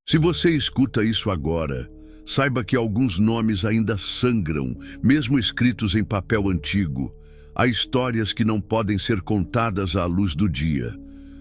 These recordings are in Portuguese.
Se você escuta isso agora, saiba que alguns nomes ainda sangram, mesmo escritos em papel antigo. Há histórias que não podem ser contadas à luz do dia.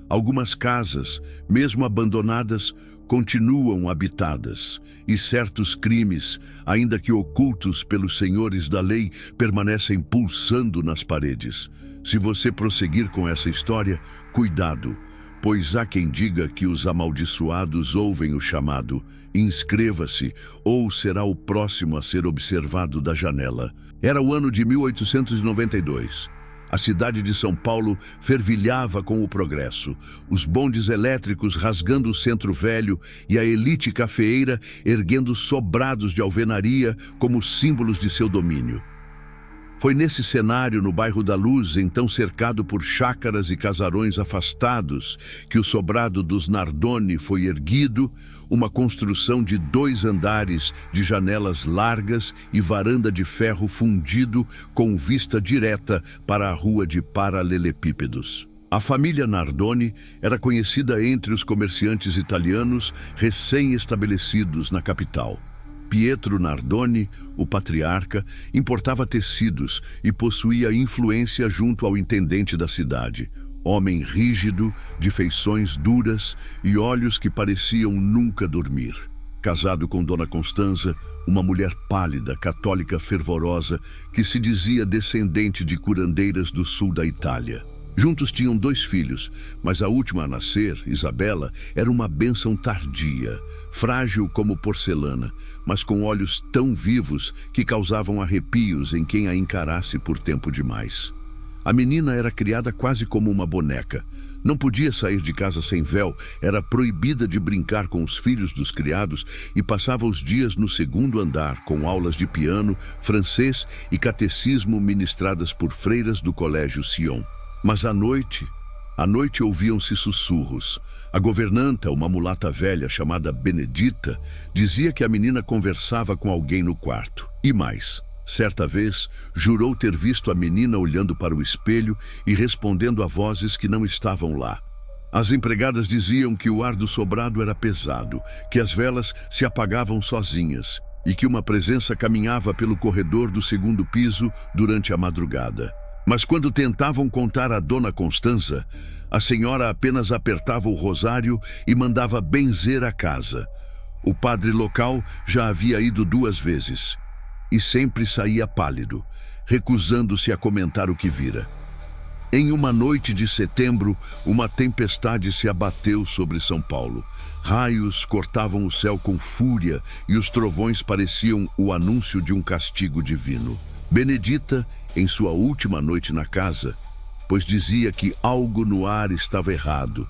Algumas casas, mesmo abandonadas, continuam habitadas, e certos crimes, ainda que ocultos pelos senhores da lei, permanecem pulsando nas paredes. Se você prosseguir com essa história, cuidado, pois há quem diga que os amaldiçoados ouvem o chamado: inscreva-se, ou será o próximo a ser observado da janela. Era o ano de 1892. A cidade de São Paulo fervilhava com o progresso, os bondes elétricos rasgando o centro velho e a elite cafeeira erguendo sobrados de alvenaria como símbolos de seu domínio. Foi nesse cenário, no bairro da Luz, então cercado por chácaras e casarões afastados, que o sobrado dos Nardoni foi erguido, uma construção de 2 andares, de janelas largas e varanda de ferro fundido com vista direta para a rua de paralelepípedos. A família Nardoni era conhecida entre os comerciantes italianos recém-estabelecidos na capital. Pietro Nardoni, o patriarca, importava tecidos e possuía influência junto ao intendente da cidade. Homem rígido, de feições duras e olhos que pareciam nunca dormir. Casado com Dona Constanza, uma mulher pálida, católica fervorosa, que se dizia descendente de curandeiras do sul da Itália. Juntos tinham 2 filhos, mas a última a nascer, Isabela, era uma bênção tardia, frágil como porcelana, mas com olhos tão vivos que causavam arrepios em quem a encarasse por tempo demais. A menina era criada quase como uma boneca. Não podia sair de casa sem véu, era proibida de brincar com os filhos dos criados e passava os dias no 2º andar, com aulas de piano, francês e catecismo ministradas por freiras do Colégio Sion. Mas à noite ouviam-se sussurros. A governanta, uma mulata velha chamada Benedita, dizia que a menina conversava com alguém no quarto. E mais, certa vez, jurou ter visto a menina olhando para o espelho e respondendo a vozes que não estavam lá. As empregadas diziam que o ar do sobrado era pesado, que as velas se apagavam sozinhas e que uma presença caminhava pelo corredor do 2º piso durante a madrugada. Mas quando tentavam contar a Dona Constanza, a senhora apenas apertava o rosário e mandava benzer a casa. O padre local já havia ido 2 vezes e sempre saía pálido, recusando-se a comentar o que vira. Em uma noite de setembro, uma tempestade se abateu sobre São Paulo. Raios cortavam o céu com fúria e os trovões pareciam o anúncio de um castigo divino. Benedita, em sua última noite na casa, pois dizia que algo no ar estava errado,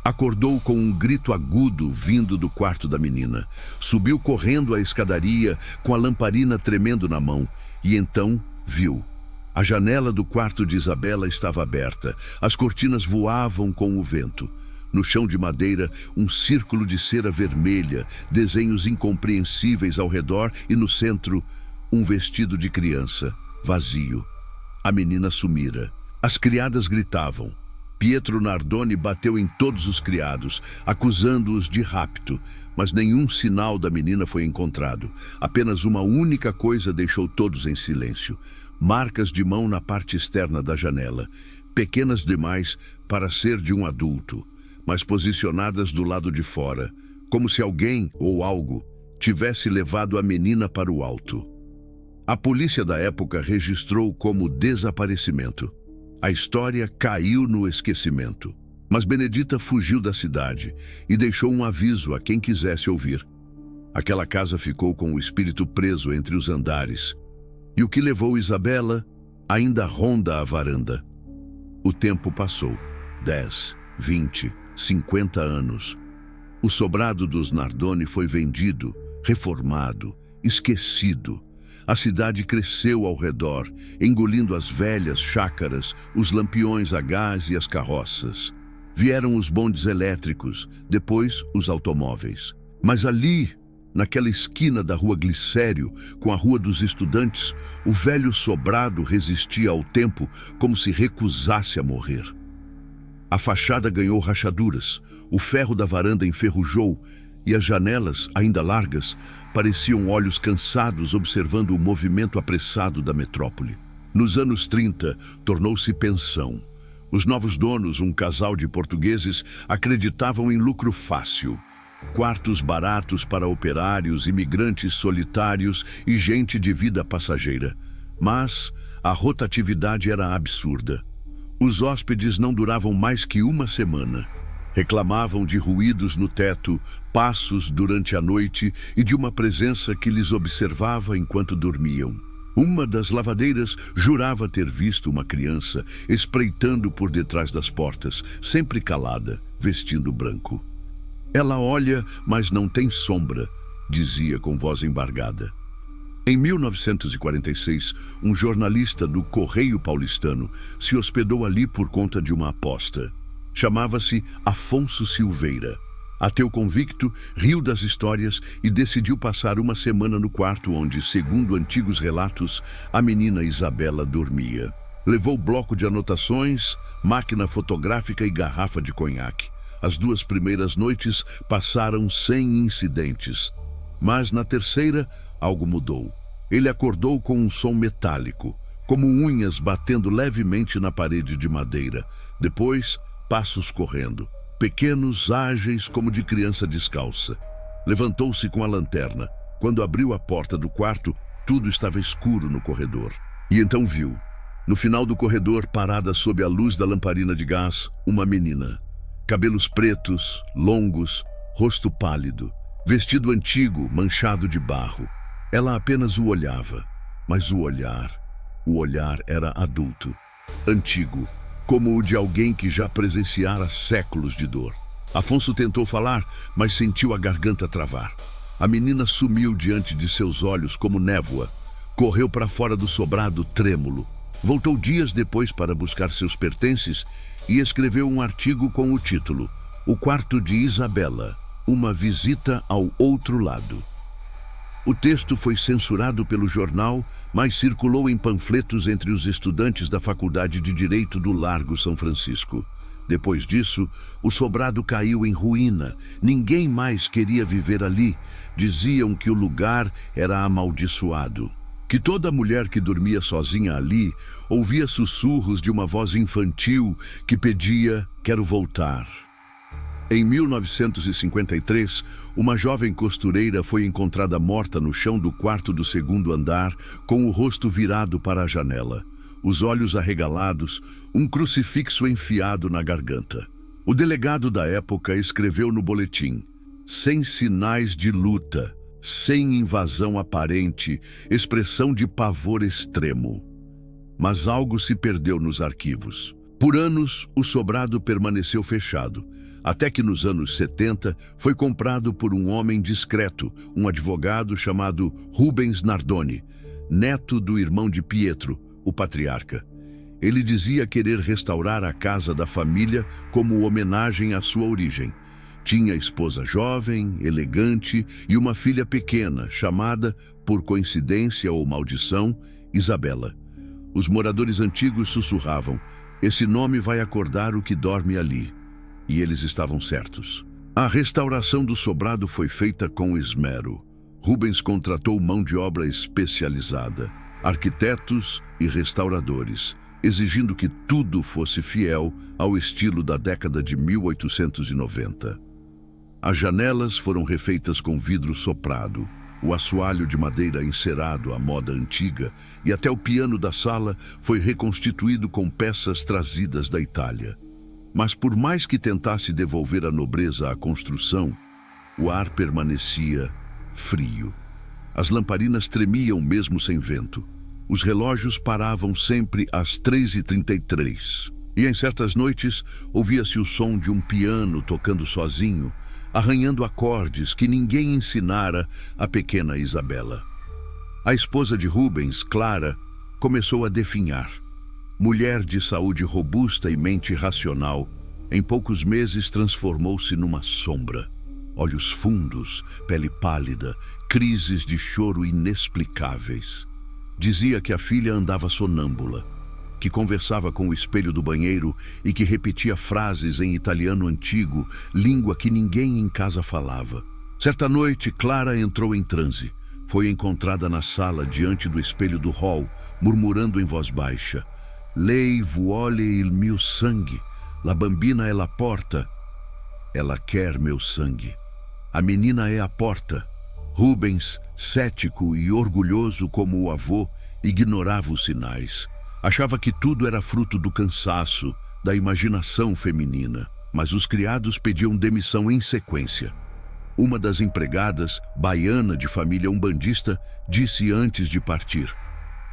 acordou com um grito agudo vindo do quarto da menina. Subiu correndo a escadaria com a lamparina tremendo na mão e então viu. A janela do quarto de Isabela estava aberta, as cortinas voavam com o vento. No chão de madeira, um círculo de cera vermelha, desenhos incompreensíveis ao redor e no centro, um vestido de criança, vazio. A menina sumira. As criadas gritavam. Pietro Nardoni bateu em todos os criados, acusando-os de rapto, mas nenhum sinal da menina foi encontrado. Apenas uma única coisa deixou todos em silêncio: marcas de mão na parte externa da janela, pequenas demais para ser de um adulto, mas posicionadas do lado de fora, como se alguém ou algo tivesse levado a menina para o alto. A polícia da época registrou como desaparecimento. A história caiu no esquecimento. Mas Benedita fugiu da cidade e deixou um aviso a quem quisesse ouvir. Aquela casa ficou com o espírito preso entre os andares. E o que levou Isabela ainda ronda a varanda. O tempo passou. 10, 20, 50 anos. O sobrado dos Nardoni foi vendido, reformado, esquecido. A cidade cresceu ao redor, engolindo as velhas chácaras, os lampiões a gás e as carroças. Vieram os bondes elétricos, depois os automóveis. Mas ali, naquela esquina da Rua Glicério, com a Rua dos Estudantes, o velho sobrado resistia ao tempo como se recusasse a morrer. A fachada ganhou rachaduras, o ferro da varanda enferrujou e as janelas, ainda largas, pareciam olhos cansados observando o movimento apressado da metrópole. Nos anos 30, tornou-se pensão. Os novos donos, um casal de portugueses, acreditavam em lucro fácil. Quartos baratos para operários, imigrantes solitários e gente de vida passageira. Mas a rotatividade era absurda. Os hóspedes não duravam mais que uma semana. Reclamavam de ruídos no teto, passos durante a noite e de uma presença que lhes observava enquanto dormiam. Uma das lavadeiras jurava ter visto uma criança espreitando por detrás das portas, sempre calada, vestindo branco. Ela olha, mas não tem sombra, dizia com voz embargada. Em 1946, um jornalista do Correio Paulistano se hospedou ali por conta de uma aposta. Chamava-se Afonso Silveira. Ateu convicto, riu das histórias e decidiu passar uma semana no quarto onde, segundo antigos relatos, a menina Isabela dormia. Levou bloco de anotações, máquina fotográfica e garrafa de conhaque. As 2 primeiras noites passaram sem incidentes. Mas na terceira, algo mudou. Ele acordou com um som metálico, como unhas batendo levemente na parede de madeira. Depois, passos correndo. Pequenos, ágeis, como de criança descalça. Levantou-se com a lanterna. Quando abriu a porta do quarto, tudo estava escuro no corredor. E então viu, no final do corredor, parada sob a luz da lamparina de gás, uma menina. Cabelos pretos, longos, rosto pálido, vestido antigo, manchado de barro. Ela apenas o olhava, mas o olhar era adulto, antigo, como o de alguém que já presenciara séculos de dor. Afonso tentou falar, mas sentiu a garganta travar. A menina sumiu diante de seus olhos como névoa. Correu para fora do sobrado trêmulo. Voltou dias depois para buscar seus pertences e escreveu um artigo com o título O Quarto de Isabela, uma visita ao outro lado. O texto foi censurado pelo jornal, mas circulou em panfletos entre os estudantes da Faculdade de Direito do Largo São Francisco. Depois disso, o sobrado caiu em ruína. Ninguém mais queria viver ali. Diziam que o lugar era amaldiçoado. Que toda mulher que dormia sozinha ali ouvia sussurros de uma voz infantil que pedia: "Quero voltar". Em 1953, uma jovem costureira foi encontrada morta no chão do quarto do 2º andar, com o rosto virado para a janela, os olhos arregalados, um crucifixo enfiado na garganta. O delegado da época escreveu no boletim: "Sem sinais de luta, sem invasão aparente, expressão de pavor extremo". Mas algo se perdeu nos arquivos. Por anos, o sobrado permaneceu fechado. Até que nos anos 70 foi comprado por um homem discreto, um advogado chamado Rubens Nardoni, neto do irmão de Pietro, o patriarca. Ele dizia querer restaurar a casa da família como homenagem à sua origem. Tinha esposa jovem, elegante e uma filha pequena, chamada, por coincidência ou maldição, Isabela. Os moradores antigos sussurravam: "Esse nome vai acordar o que dorme ali". E eles estavam certos. A restauração do sobrado foi feita com esmero. Rubens contratou mão de obra especializada, arquitetos e restauradores, exigindo que tudo fosse fiel ao estilo da década de 1890. As janelas foram refeitas com vidro soprado, o assoalho de madeira encerado à moda antiga e até o piano da sala foi reconstituído com peças trazidas da Itália. Mas por mais que tentasse devolver a nobreza à construção, o ar permanecia frio. As lamparinas tremiam mesmo sem vento. Os relógios paravam sempre às 3h33. E em certas noites ouvia-se o som de um piano tocando sozinho, arranhando acordes que ninguém ensinara à pequena Isabela. A esposa de Rubens, Clara, começou a definhar. Mulher de saúde robusta e mente racional, em poucos meses transformou-se numa sombra. Olhos fundos, pele pálida, crises de choro inexplicáveis. Dizia que a filha andava sonâmbula, que conversava com o espelho do banheiro e que repetia frases em italiano antigo, língua que ninguém em casa falava. Certa noite, Clara entrou em transe. Foi encontrada na sala, diante do espelho do hall, murmurando em voz baixa: Lei vuole il mio sangue, la bambina é la porta. Ela quer meu sangue. A menina é a porta. Rubens, cético e orgulhoso como o avô, ignorava os sinais. Achava que tudo era fruto do cansaço, da imaginação feminina. Mas os criados pediam demissão em sequência. Uma das empregadas, baiana de família umbandista, disse antes de partir: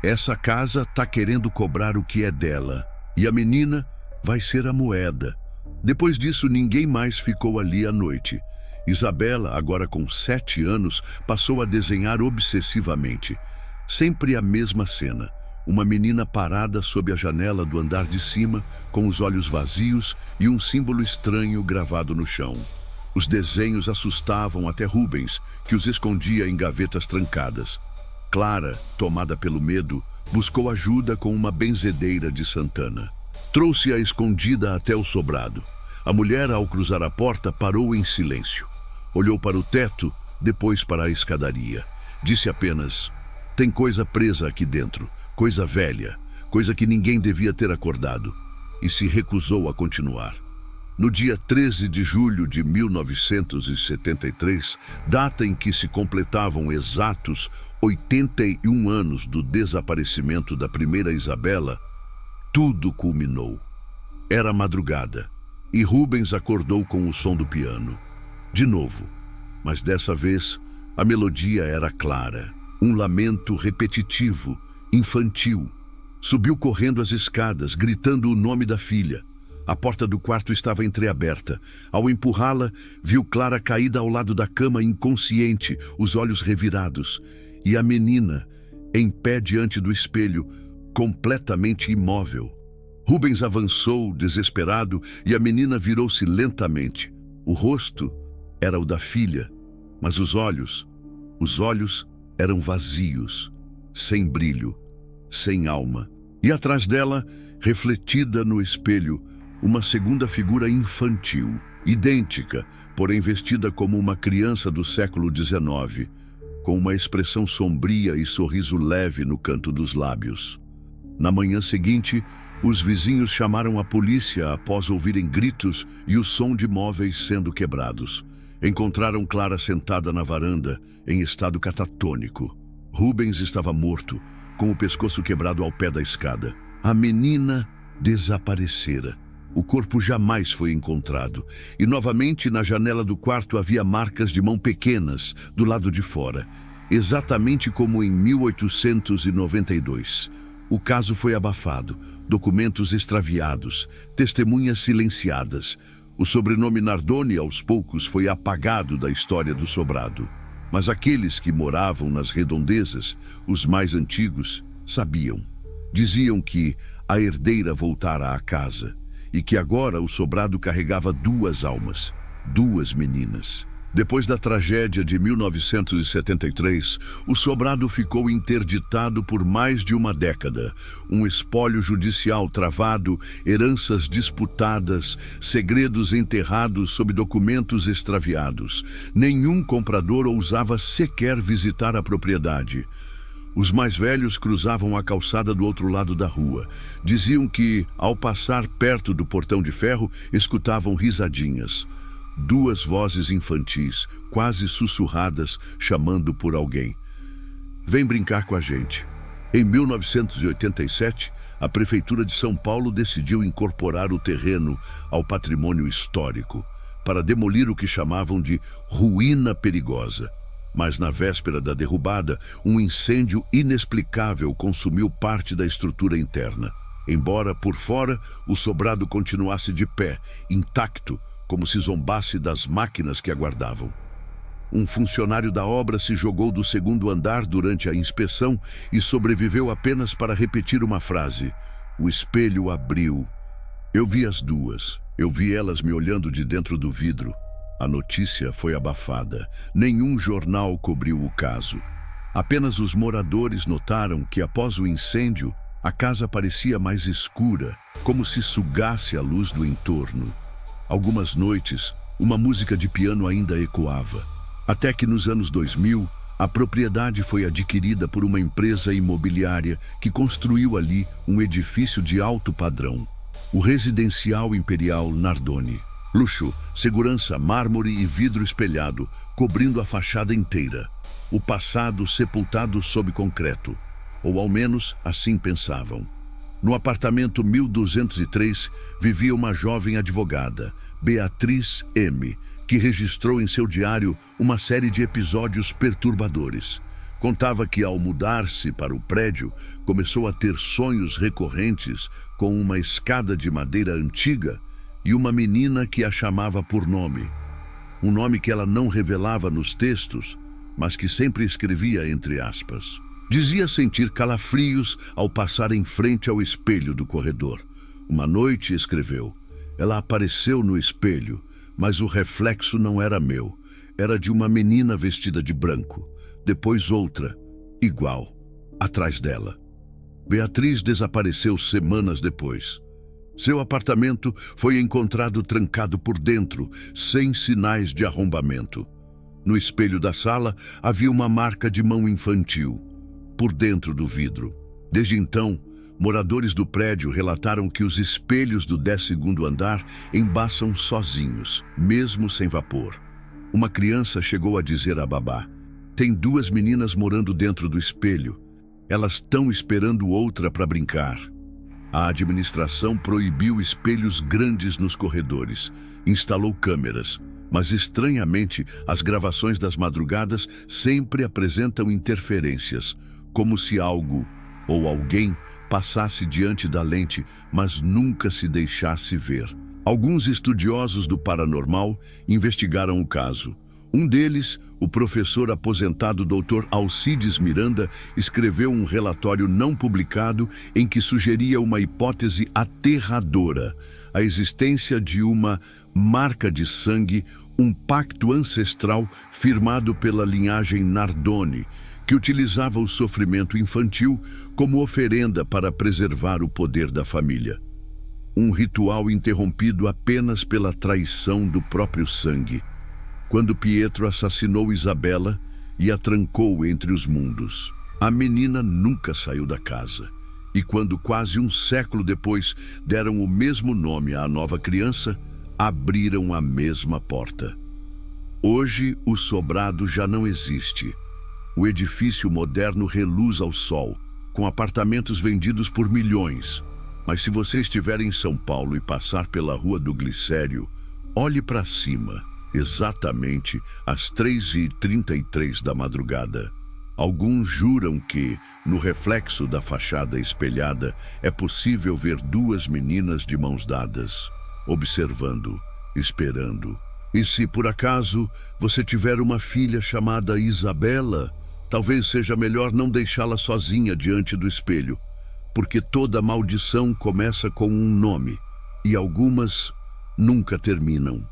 essa casa tá querendo cobrar o que é dela, e a menina vai ser a moeda. Depois disso, ninguém mais ficou ali à noite. Isabela, agora com 7 anos, passou a desenhar obsessivamente. Sempre a mesma cena. Uma menina parada sob a janela do andar de cima, com os olhos vazios e um símbolo estranho gravado no chão. Os desenhos assustavam até Rubens, que os escondia em gavetas trancadas. Clara, tomada pelo medo, buscou ajuda com uma benzedeira de Santana. Trouxe-a escondida até o sobrado. A mulher, ao cruzar a porta, parou em silêncio. Olhou para o teto, depois para a escadaria. Disse apenas: tem coisa presa aqui dentro, coisa velha, coisa que ninguém devia ter acordado. E se recusou a continuar. No dia 13 de julho de 1973, data em que se completavam exatos 81 anos do desaparecimento da primeira Isabela, tudo culminou. Era madrugada, e Rubens acordou com o som do piano. De novo, mas dessa vez a melodia era clara, um lamento repetitivo, infantil. Subiu correndo as escadas, gritando o nome da filha. A porta do quarto estava entreaberta. Ao empurrá-la, viu Clara caída ao lado da cama, inconsciente, os olhos revirados. E a menina, em pé diante do espelho, completamente imóvel. Rubens avançou, desesperado, e a menina virou-se lentamente. O rosto era o da filha, mas os olhos eram vazios, sem brilho, sem alma. E atrás dela, refletida no espelho, uma segunda figura infantil, idêntica, porém vestida como uma criança do século XIX, com uma expressão sombria e sorriso leve no canto dos lábios. Na manhã seguinte, os vizinhos chamaram a polícia após ouvirem gritos e o som de móveis sendo quebrados. Encontraram Clara sentada na varanda, em estado catatônico. Rubens estava morto, com o pescoço quebrado ao pé da escada. A menina desaparecera. O corpo jamais foi encontrado. E novamente, na janela do quarto havia marcas de mão pequenas, do lado de fora. Exatamente como em 1892. O caso foi abafado, documentos extraviados, testemunhas silenciadas. O sobrenome Nardoni, aos poucos, foi apagado da história do sobrado. Mas aqueles que moravam nas redondezas, os mais antigos, sabiam. Diziam que a herdeira voltara à casa e que agora o sobrado carregava 2 almas, 2 meninas. Depois da tragédia de 1973, o sobrado ficou interditado por mais de uma década. Um espólio judicial travado, heranças disputadas, segredos enterrados sob documentos extraviados. Nenhum comprador ousava sequer visitar a propriedade. Os mais velhos cruzavam a calçada do outro lado da rua. Diziam que, ao passar perto do portão de ferro, escutavam risadinhas. 2 vozes infantis, quase sussurradas, chamando por alguém. Vem brincar com a gente. Em 1987, a Prefeitura de São Paulo decidiu incorporar o terreno ao patrimônio histórico, para demolir o que chamavam de ruína perigosa. Mas na véspera da derrubada, um incêndio inexplicável consumiu parte da estrutura interna. Embora, por fora, o sobrado continuasse de pé, intacto, como se zombasse das máquinas que aguardavam. Um funcionário da obra se jogou do 2º andar durante a inspeção e sobreviveu apenas para repetir uma frase: o espelho abriu. Eu vi as 2. Eu vi elas me olhando de dentro do vidro. A notícia foi abafada. Nenhum jornal cobriu o caso. Apenas os moradores notaram que, após o incêndio, a casa parecia mais escura, como se sugasse a luz do entorno. Algumas noites, uma música de piano ainda ecoava. Até que nos anos 2000, a propriedade foi adquirida por uma empresa imobiliária que construiu ali um edifício de alto padrão, o Residencial Imperial Nardoni. Luxo, segurança, mármore e vidro espelhado, cobrindo a fachada inteira. O passado sepultado sob concreto, ou ao menos assim pensavam. No apartamento 1203 vivia uma jovem advogada, Beatriz M., que registrou em seu diário uma série de episódios perturbadores. Contava que, ao mudar-se para o prédio, começou a ter sonhos recorrentes com uma escada de madeira antiga e uma menina que a chamava por nome. Um nome que ela não revelava nos textos, mas que sempre escrevia entre aspas. Dizia sentir calafrios ao passar em frente ao espelho do corredor. Uma noite, escreveu, ela apareceu no espelho, mas o reflexo não era meu, era de uma menina vestida de branco. Depois outra, igual, atrás dela. Beatriz desapareceu semanas depois. Seu apartamento foi encontrado trancado por dentro, sem sinais de arrombamento. No espelho da sala havia uma marca de mão infantil, por dentro do vidro. Desde então, moradores do prédio relataram que os espelhos do 10º andar embaçam sozinhos, mesmo sem vapor. Uma criança chegou a dizer à babá: "Tem 2 meninas morando dentro do espelho. Elas estão esperando outra para brincar." A administração proibiu espelhos grandes nos corredores, instalou câmeras, mas estranhamente as gravações das madrugadas sempre apresentam interferências, como se algo ou alguém passasse diante da lente, mas nunca se deixasse ver. Alguns estudiosos do paranormal investigaram o caso. Um deles, o professor aposentado Dr. Alcides Miranda, escreveu um relatório não publicado em que sugeria uma hipótese aterradora: a existência de uma marca de sangue, um pacto ancestral firmado pela linhagem Nardoni, que utilizava o sofrimento infantil como oferenda para preservar o poder da família. Um ritual interrompido apenas pela traição do próprio sangue, quando Pietro assassinou Isabela e a trancou entre os mundos. A menina nunca saiu da casa, e quando quase um século depois deram o mesmo nome à nova criança, abriram a mesma porta. Hoje o sobrado já não existe. O edifício moderno reluz ao sol, com apartamentos vendidos por milhões. Mas se você estiver em São Paulo e passar pela Rua do Glicério, olhe para cima, exatamente às 3h33 da madrugada. Alguns juram que, no reflexo da fachada espelhada, é possível ver 2 meninas de mãos dadas, observando, esperando. E se por acaso você tiver uma filha chamada Isabela, talvez seja melhor não deixá-la sozinha diante do espelho, porque toda maldição começa com um nome, e algumas nunca terminam.